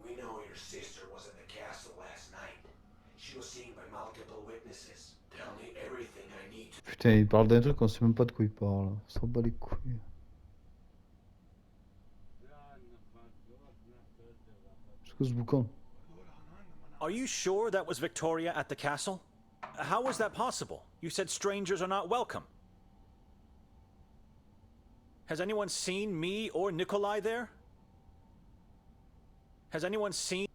We know your sister was at the castle last night. She was seen by multiple witnesses. Tell me everything I need to... Putain, il parle d'un truc, on sait même pas de quoi il parle. On s'en bat les couilles. C'est quoi ce boucan? Are you sure that was Victoria at the castle? How was that possible? You said strangers are not welcome. Has anyone seen me or Nikolai there? Has anyone seen...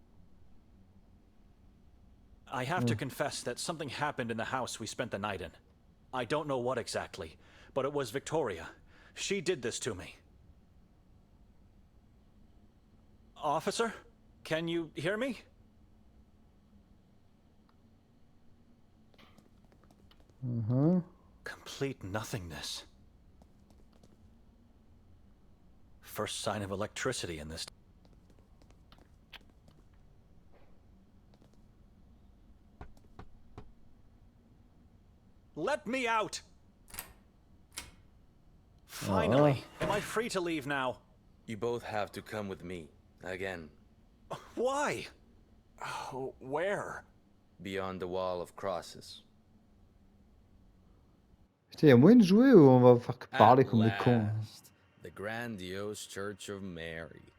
I have to confess that something happened in the house we spent the night in. I don't know what exactly, but it was Victoria. She did this to me. Officer, can you hear me? Complete nothingness. First sign of electricity in this. Let me out! Finally! Am I free to leave now? You both have to come with me. Again. Why? Where? Beyond the wall of crosses. Putain, y'a moyen de jouer ou on va faire que parler comme des cons? Last, the grandiose Church of Mary.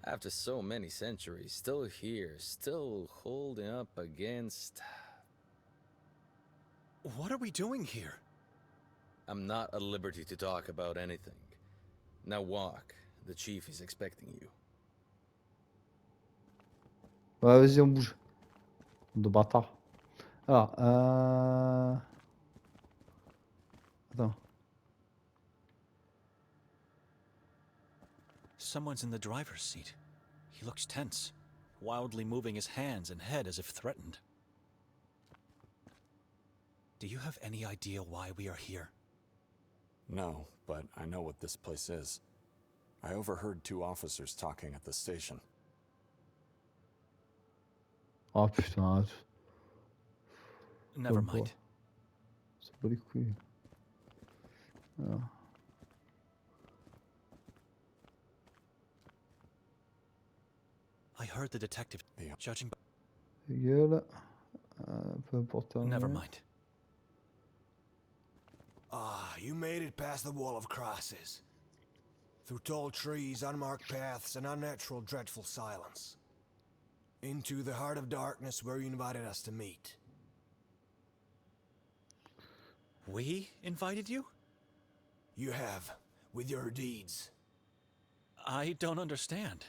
After so many centuries, still here, still holding up against... What are we doing here? I'm not at liberty to talk about anything. Now walk. The chief is expecting you. Ouais, vas-y, on bouge. De bâtard. Alors, Attends. Someone's in the driver's seat. He looks tense, wildly moving his hands and head as if threatened. Do you have any idea why we are here? No, but I know what this place is. I overheard two officers talking at the station. Oh putain, arrête. Never Comme mind. quoi. Ça bat les couilles. Alors. I heard the detective judging. Ta gueule. Peu importe. Never mind. Ah, you made it past the wall of crosses. Through tall trees, unmarked paths, and unnatural, dreadful silence. Into the heart of darkness where you invited us to meet. We invited you? You have, with your deeds. I don't understand.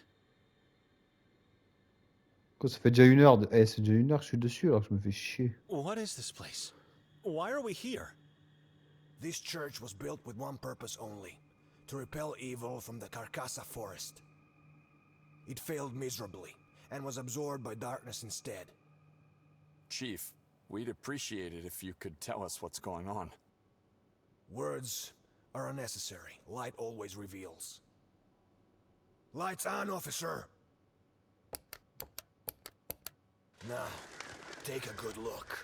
Quoi, ça fait déjà 1 heure. Eh, c'est déjà 1 heure que je suis dessus alors que je me fais chier. What is this place? Why are we here? This church was built with one purpose only, to repel evil from the Carcassa forest. It failed miserably, and was absorbed by darkness instead. Chief, we'd appreciate it if you could tell us what's going on. Words are unnecessary. Light always reveals. Lights on, officer! Now, take a good look.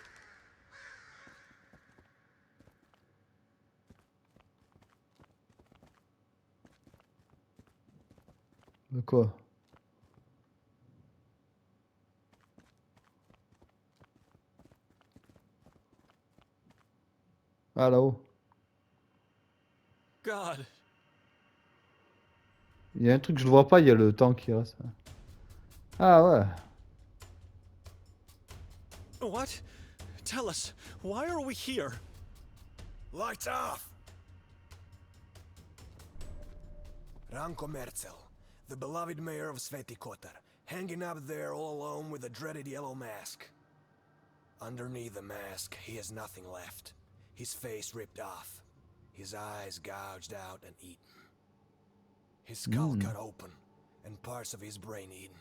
De quoi? Ah, là-haut. God. Il y a un truc que je ne vois pas, il y a le temps qui reste. Ah ouais. What? Tell us, why are we here? Lights off! Ranko Merzel, the beloved mayor of Sveti Kotar, hanging up there all alone with a dreaded yellow mask. Underneath the mask, he has nothing left. His face ripped off, his eyes gouged out and eaten. His skull cut open, and parts of his brain eaten.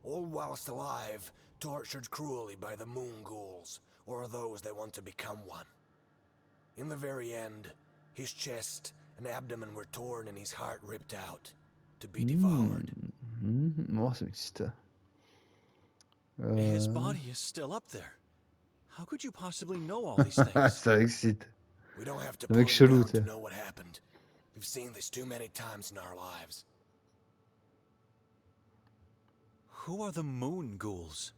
All whilst alive, tortured cruelly by the moon ghouls, or those that want to become one. In the very end, his chest and abdomen were torn and his heart ripped out, to be devoured. Oh, ça m'excite. His body is still up there. How could you possibly know all these things? Ça m'excite. We don't have to Le pull mec him chelou, down to tu sais. know what happened. We've seen this too many times in our lives. Who are the moon ghouls?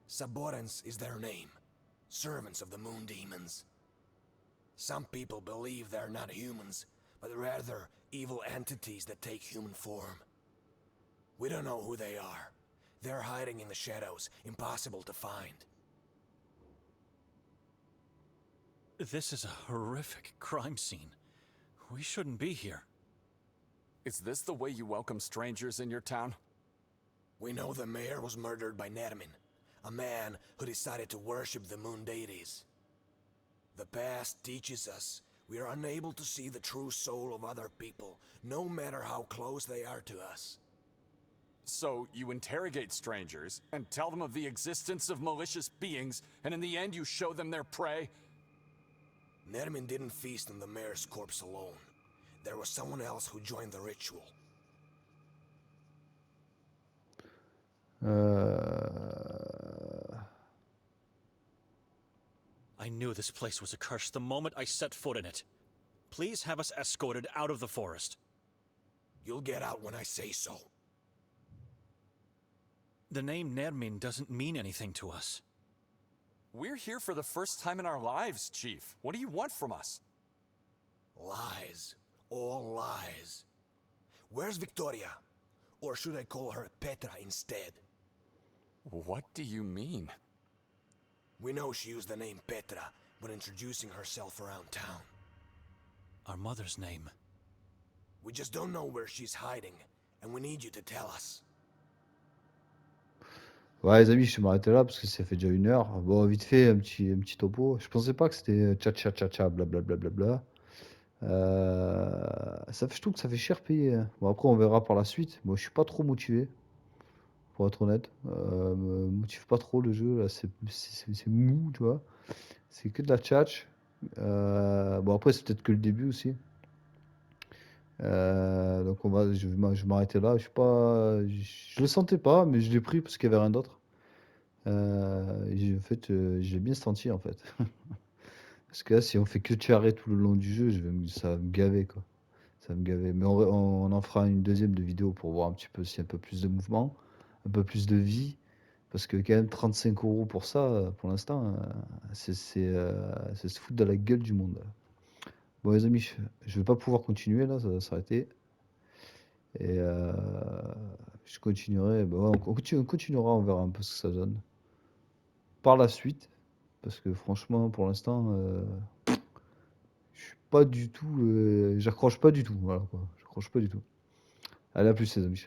Saborans is their name. Servants of the moon demons. Some people believe they're not humans, but rather evil entities that take human form. We don't know who they are. They're hiding in the shadows, impossible to find. This is a horrific crime scene. We shouldn't be here. Is this the way you welcome strangers in your town? We know the mayor was murdered by Nermin, a man who decided to worship the moon deities. The past teaches us we are unable to see the true soul of other people, no matter how close they are to us. So you interrogate strangers and tell them of the existence of malicious beings, and in the end you show them their prey? Nermin didn't feast on the mayor's corpse alone. There was someone else who joined the ritual. I knew this place was a curse the moment I set foot in it. Please have us escorted out of the forest. You'll get out when I say so. The name Nermin doesn't mean anything to us. We're here for the first time in our lives, Chief. What do you want from us? Lies. All lies. Where's Victoria? Or should I call her Petra instead? What do you mean? We know she used the name Petra when introducing herself around town. Our mother's name. We just don't know where she's hiding, and we need you to tell us. Ouais, les amis, je vais m'arrêter là parce que ça fait déjà 1 heure. Bon, vite fait, un petit topo. Je pensais pas que c'était tcha blablabla. Je trouve que ça fait cher payer, hein. Bon, après, on verra par la suite. Moi, je suis pas trop motivé, pour être honnête. Me motive pas trop le jeu, là. C'est mou, tu vois. C'est que de la tchatch. Bon, après, c'est peut-être que le début aussi. Donc, je vais m'arrêter là. Je suis pas, je le sentais pas, mais je l'ai pris parce qu'il y avait rien d'autre. En fait, j'ai bien senti en fait. Parce que là, si on fait que charrer tout le long du jeu, ça va me gaver quoi. Ça va me gaver. Mais on en fera une deuxième de vidéo pour voir un petit peu s'il y a un peu plus de mouvement, un peu plus de vie. Parce que quand même 35 € pour ça, pour l'instant, c'est se foutre de la gueule du monde. Bon les amis, je vais pas pouvoir continuer là, ça va s'arrêter. Et je continuerai, bah ouais, on continuera, on verra un peu ce que ça donne. Par la suite, parce que franchement, pour l'instant, je suis pas du tout, j'accroche pas du tout, voilà quoi, j'accroche pas du tout. Allez, à plus les amis.